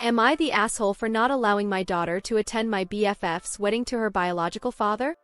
Am I the asshole for not allowing my daughter to attend my BFF's wedding to her biological father?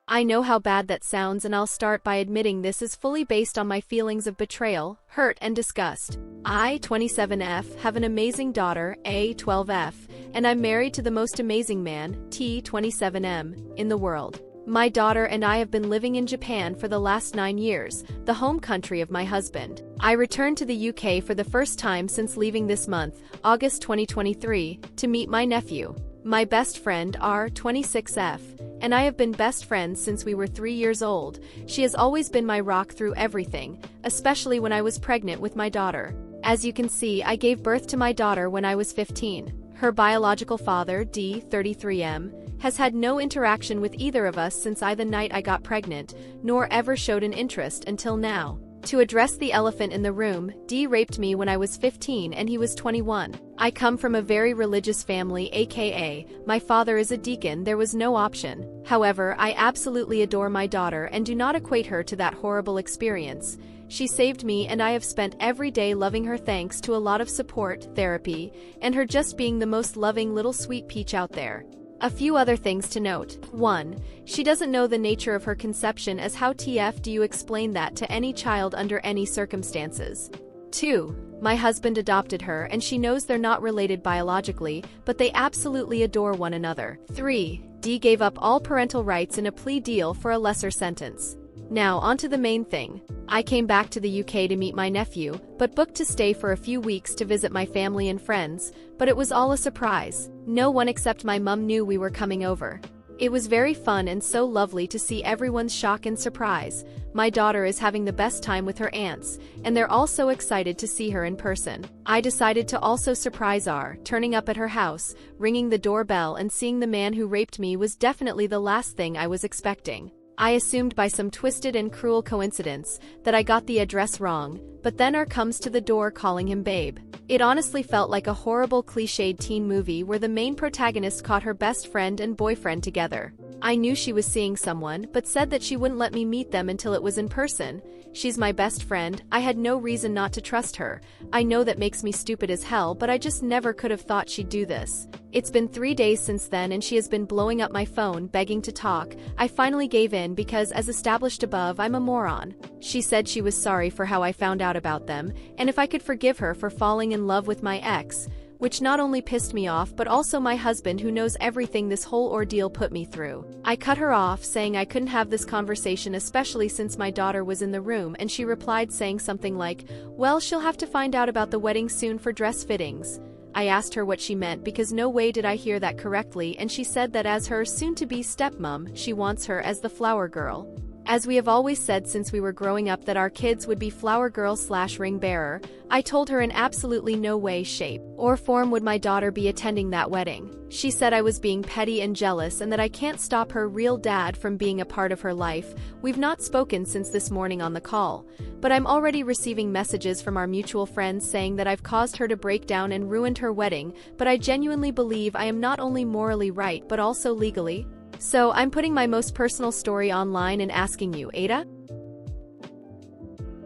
I know how bad that sounds, and I'll start by admitting this is fully based on my feelings of betrayal, hurt, and disgust. I, 27F, have an amazing daughter, A, 12F, and I'm married to the most amazing man, T, 27M, in the world. My daughter and I have been living in Japan for the last 9 years, the home country of my husband. I returned to the UK for the first time since leaving this month, August 2023, to meet my nephew. My best friend, R, 26F, and I have been best friends since we were 3 years old. She has always been my rock through everything, especially when I was pregnant with my daughter. As you can see, I gave birth to my daughter when I was 15. Her biological father, D, 33M, has had no interaction with either of us since the night I got pregnant, nor ever showed an interest until now. To address the elephant in the room, D raped me when I was 15 and he was 21. I come from a very religious family, aka, my father is a deacon. There was no option. However, I absolutely adore my daughter and do not equate her to that horrible experience. She saved me, and I have spent every day loving her thanks to a lot of support, therapy, and her just being the most loving little sweet peach out there. A few other things to note. 1. She doesn't know the nature of her conception, as how TF do you explain that to any child under any circumstances? 2. My husband adopted her and she knows they're not related biologically, but they absolutely adore one another. 3. D gave up all parental rights in a plea deal for a lesser sentence. Now onto the main thing. I came back to the UK to meet my nephew, but booked to stay for a few weeks to visit my family and friends, but it was all a surprise. No one except my mum knew we were coming over. It was very fun and so lovely to see everyone's shock and surprise. My daughter is having the best time with her aunts, and they're all so excited to see her in person. I decided to also surprise R, turning up at her house, ringing the doorbell, and seeing the man who raped me was definitely the last thing I was expecting. I assumed by some twisted and cruel coincidence that I got the address wrong, but then R comes to the door calling him babe. It honestly felt like a horrible cliched teen movie where the main protagonist caught her best friend and boyfriend together. I knew she was seeing someone, but said that she wouldn't let me meet them until it was in person. She's my best friend, I had no reason not to trust her. I know that makes me stupid as hell, but I just never could have thought she'd do this. It's been 3 days since then and she has been blowing up my phone, begging to talk. I finally gave in because, as established above, I'm a moron. She said she was sorry for how I found out about them, and if I could forgive her for falling in love with my ex, which not only pissed me off but also my husband, who knows everything this whole ordeal put me through. I cut her off, saying I couldn't have this conversation, especially since my daughter was in the room, and she replied saying something like, well, she'll have to find out about the wedding soon for dress fittings. I asked her what she meant because no way did I hear that correctly, and she said that as her soon-to-be stepmom, she wants her as the flower girl. As we have always said since we were growing up that our kids would be flower girl / ring bearer, I told her in absolutely no way, shape, or form would my daughter be attending that wedding. She said I was being petty and jealous and that I can't stop her real dad from being a part of her life. We've not spoken since this morning on the call, but I'm already receiving messages from our mutual friends saying that I've caused her to break down and ruined her wedding, but I genuinely believe I am not only morally right but also legally. So I'm putting my most personal story online and asking you, AITA?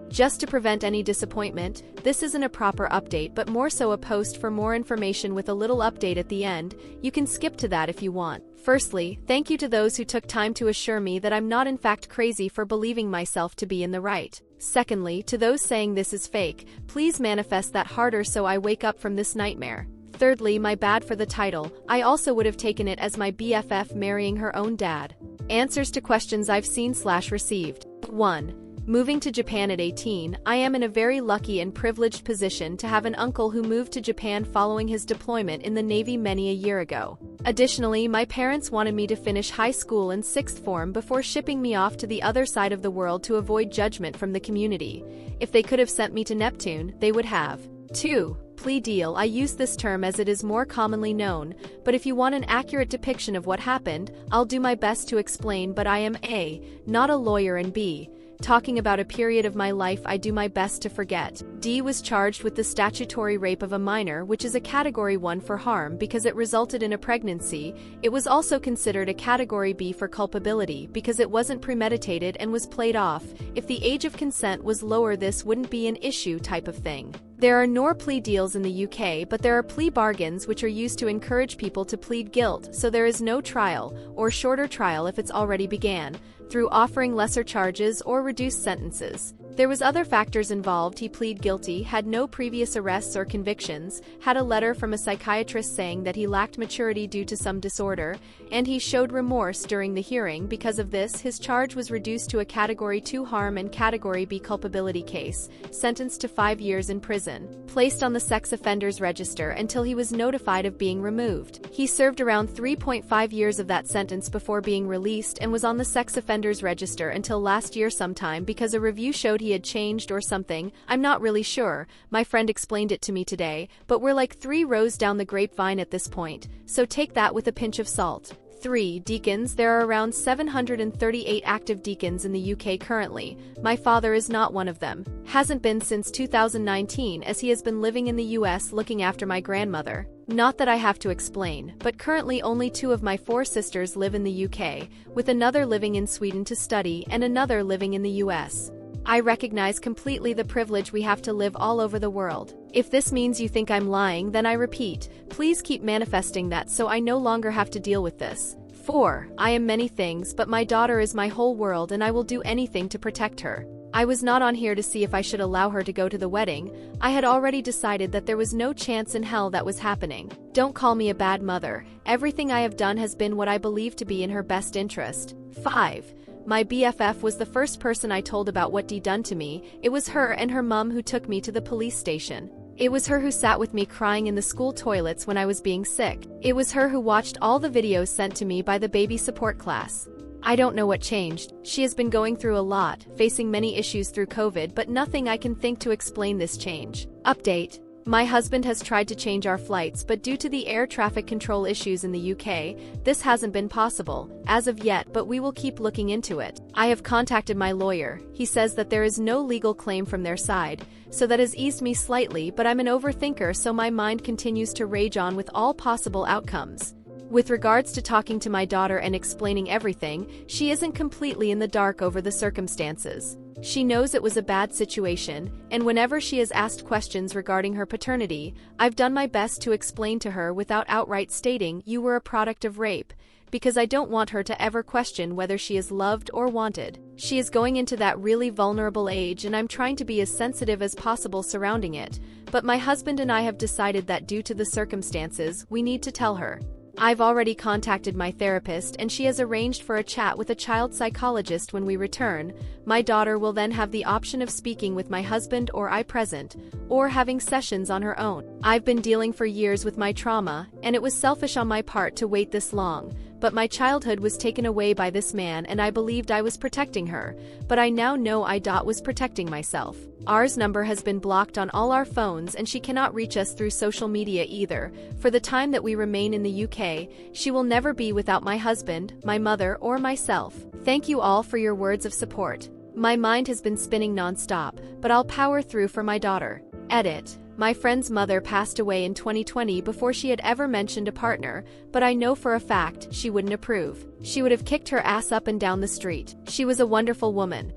Just to prevent any disappointment, this isn't a proper update but more so a post for more information with a little update at the end. You can skip to that if you want. Firstly, thank you to those who took time to assure me that I'm not in fact crazy for believing myself to be in the right. Secondly, to those saying this is fake, please manifest that harder so I wake up from this nightmare. Thirdly, my bad for the title, I also would have taken it as my BFF marrying her own dad. Answers to questions I've seen / received. 1. Moving to Japan at 18, I am in a very lucky and privileged position to have an uncle who moved to Japan following his deployment in the Navy many a year ago. Additionally, my parents wanted me to finish high school in 6th form before shipping me off to the other side of the world to avoid judgment from the community. If they could have sent me to Neptune, they would have. 2. Plea deal. I use this term as it is more commonly known, but if you want an accurate depiction of what happened, I'll do my best to explain, but I am A, not a lawyer, and B, talking about a period of my life I do my best to forget. D was charged with the statutory rape of a minor, which is a Category 1 for harm because it resulted in a pregnancy. It was also considered a Category B for culpability because it wasn't premeditated and was played off. If the age of consent was lower, this wouldn't be an issue type of thing. There are no plea deals in the UK, but there are plea bargains which are used to encourage people to plead guilt, so there is no trial, or shorter trial if it's already began, through offering lesser charges or reduced sentences. There was other factors involved. He pleaded guilty, had no previous arrests or convictions, had a letter from a psychiatrist saying that he lacked maturity due to some disorder, and he showed remorse during the hearing. Because of this, his charge was reduced to a Category 2 harm and Category B culpability case, sentenced to 5 years in prison, placed on the sex offenders register until he was notified of being removed. He served around 3.5 years of that sentence before being released and was on the sex offenders register until last year sometime because a review showed he had changed or something. I'm not really sure, my friend explained it to me today, but we're like 3 rows down the grapevine at this point, so take that with a pinch of salt. 3. Deacons. There are around 738 active deacons in the UK currently. My father is not one of them. Hasn't been since 2019 as he has been living in the US looking after my grandmother. Not that I have to explain, but currently only 2 of my 4 sisters live in the UK, with another living in Sweden to study and another living in the US. I recognize completely the privilege we have to live all over the world. If this means you think I'm lying, then I repeat, please keep manifesting that so I no longer have to deal with this. 4. I am many things, but my daughter is my whole world and I will do anything to protect her. I was not on here to see if I should allow her to go to the wedding. I had already decided that there was no chance in hell that was happening. Don't call me a bad mother. Everything I have done has been what I believe to be in her best interest. 5. My BFF was the first person I told about what Dee done to me. It was her and her mum who took me to the police station. It was her who sat with me crying in the school toilets when I was being sick. It was her who watched all the videos sent to me by the baby support class. I don't know what changed. She has been going through a lot, facing many issues through COVID, but nothing I can think to explain this change. Update. My husband has tried to change our flights, but due to the air traffic control issues in the UK, this hasn't been possible, as of yet, but we will keep looking into it. I have contacted my lawyer. He says that there is no legal claim from their side, so that has eased me slightly, but I'm an overthinker, so my mind continues to rage on with all possible outcomes. With regards to talking to my daughter and explaining everything, she isn't completely in the dark over the circumstances. She knows it was a bad situation, and whenever she has asked questions regarding her paternity, I've done my best to explain to her without outright stating you were a product of rape, because I don't want her to ever question whether she is loved or wanted. She is going into that really vulnerable age and I'm trying to be as sensitive as possible surrounding it, but my husband and I have decided that due to the circumstances, we need to tell her. I've already contacted my therapist and she has arranged for a chat with a child psychologist when we return. My daughter will then have the option of speaking with my husband or I present, or having sessions on her own. I've been dealing for years with my trauma, and it was selfish on my part to wait this long, but my childhood was taken away by this man and I believed I was protecting her, but I now know I was protecting myself. Ours number has been blocked on all our phones and she cannot reach us through social media either. For the time that we remain in the UK, she will never be without my husband, my mother, or myself. Thank you all for your words of support. My mind has been spinning non-stop, but I'll power through for my daughter. Edit. My friend's mother passed away in 2020 before she had ever mentioned a partner, but I know for a fact she wouldn't approve. She would have kicked her ass up and down the street. She was a wonderful woman.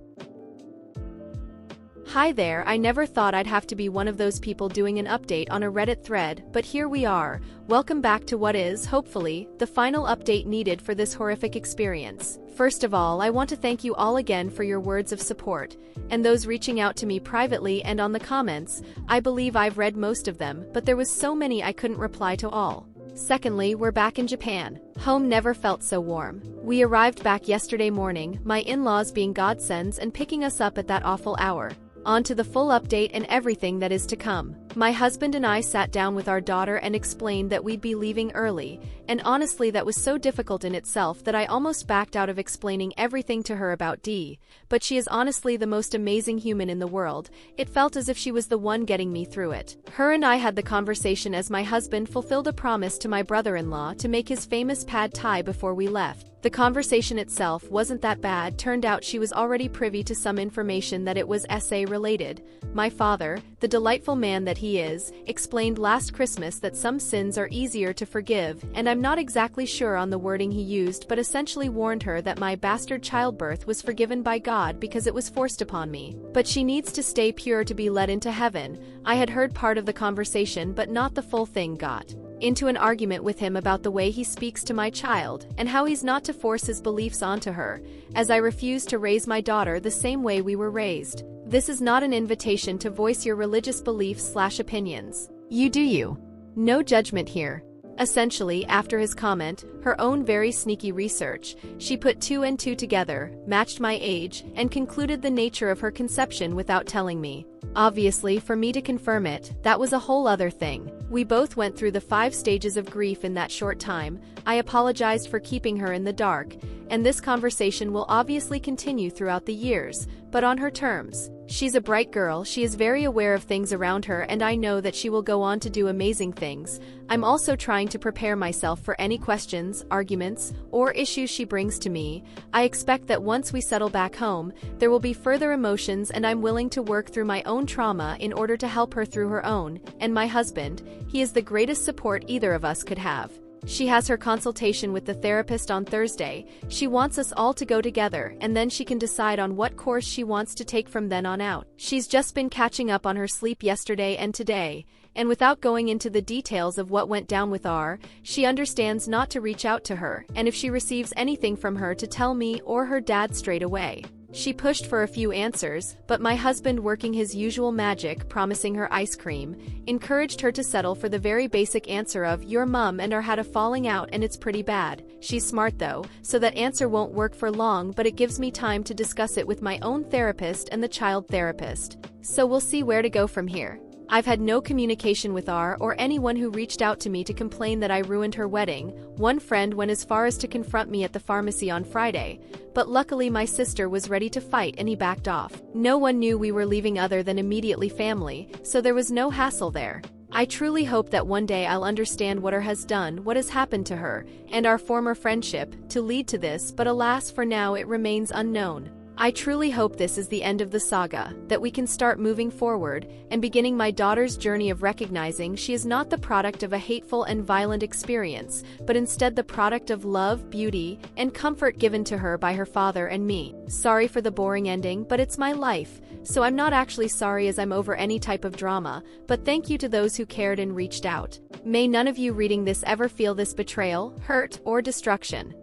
Hi there, I never thought I'd have to be one of those people doing an update on a Reddit thread, but here we are. Welcome back to what is, hopefully, the final update needed for this horrific experience. First of all, I want to thank you all again for your words of support, and those reaching out to me privately and on the comments. I believe I've read most of them, but there was so many I couldn't reply to all. Secondly, we're back in Japan. Home never felt so warm. We arrived back yesterday morning, my in-laws being godsends and picking us up at that awful hour. On to the full update and everything that is to come. My husband and I sat down with our daughter and explained that we'd be leaving early, and honestly that was so difficult in itself that I almost backed out of explaining everything to her about Dee, but she is honestly the most amazing human in the world. It felt as if she was the one getting me through it. Her and I had the conversation as my husband fulfilled a promise to my brother-in-law to make his famous pad thai before we left. The conversation itself wasn't that bad. Turned out she was already privy to some information that it was SA related. My father, the delightful man that he is, explained last Christmas that some sins are easier to forgive, and I'm not exactly sure on the wording he used, but essentially warned her that my bastard childbirth was forgiven by God because it was forced upon me. But she needs to stay pure to be let into heaven. I had heard part of the conversation but not the full thing. Got into an argument with him about the way he speaks to my child, and how he's not to force his beliefs onto her, as I refuse to raise my daughter the same way we were raised. This is not an invitation to voice your religious beliefs/opinions. You do you. No judgment here. Essentially, after his comment, her own very sneaky research, she put 2 and 2 together, matched my age, and concluded the nature of her conception without telling me. Obviously, for me to confirm it, that was a whole other thing. We both went through the 5 stages of grief in that short time. I apologized for keeping her in the dark, and this conversation will obviously continue throughout the years, but on her terms. She's a bright girl, she is very aware of things around her, and I know that she will go on to do amazing things. I'm also trying to prepare myself for any questions, arguments, or issues she brings to me. I expect that once we settle back home, there will be further emotions, and I'm willing to work through my own trauma in order to help her through her own. And my husband, he is the greatest support either of us could have. She has her consultation with the therapist on Thursday. She wants us all to go together, and then she can decide on what course she wants to take from then on out. She's just been catching up on her sleep yesterday and today, and without going into the details of what went down with R, she understands not to reach out to her, and if she receives anything from her to tell me or her dad straight away. She pushed for a few answers, but my husband, working his usual magic, promising her ice cream, encouraged her to settle for the very basic answer of "your mum and R had a falling out and it's pretty bad." She's smart though, so that answer won't work for long, but it gives me time to discuss it with my own therapist and the child therapist. So we'll see where to go from here. I've had no communication with R or anyone who reached out to me to complain that I ruined her wedding. One friend went as far as to confront me at the pharmacy on Friday, but luckily my sister was ready to fight and he backed off. No one knew we were leaving other than immediately family, so there was no hassle there. I truly hope that one day I'll understand what R has done, what has happened to her, and our former friendship, to lead to this, but alas, for now it remains unknown. I truly hope this is the end of the saga, that we can start moving forward, and beginning my daughter's journey of recognizing she is not the product of a hateful and violent experience, but instead the product of love, beauty, and comfort given to her by her father and me. Sorry for the boring ending, but it's my life, so I'm not actually sorry as I'm over any type of drama, but thank you to those who cared and reached out. May none of you reading this ever feel this betrayal, hurt, or destruction.